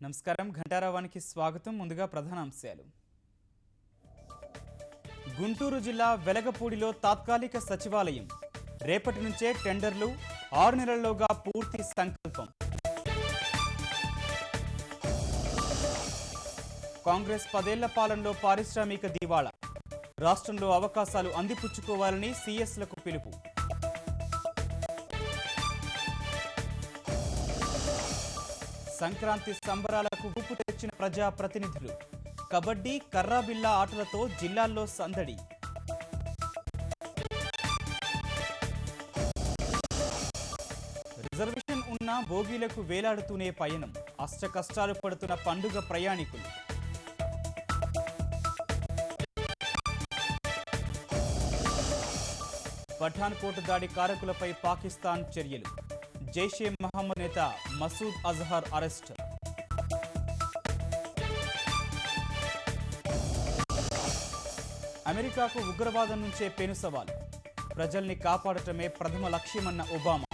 నమస్కారం ఘంటారావానికి స్వాగతం. ముందుగా ప్రధాన అంశాలు. గుంటూరు జిల్లా వెలగపూడిలో తాత్కాలిక సచివాలయం రేపటి నుంచే టెండర్లు 6 నెలల్లోగా పూర్తి సంకల్పం. కాంగ్రెస్ 10 ఏళ్ల పాలనలో పారిశ్రామిక దివాళా రాష్ట్రంలో అవకాశాలు అందిపుచ్చుకోవాలని సీఎస్లకు పిలుపు. సంక్రాంతి సంబరాలకు ఊపు తెచ్చిన ప్రజా ప్రతినిధులు కబడ్డీ కర్రాబిల్లా ఆటలతో జిల్లాల్లో సందడి. రిజర్వేషన్ ఉన్న బోగీలకు వేలాడుతూనే పయనం అష్ట కష్టాలు పడుతున్న పండుగ ప్రయాణికులు. పఠాన్కోట్ దాడి కారకులపై పాకిస్తాన్ చర్యలు జైషే మహమ్మద్ నేత మసూద్ అజహర్ అరెస్ట్. అమెరికాకు ఉగ్రవాదం నుంచే పెను సవాల్ ప్రజల్ని కాపాడటమే ప్రథమ లక్ష్యమన్న ఒబామా.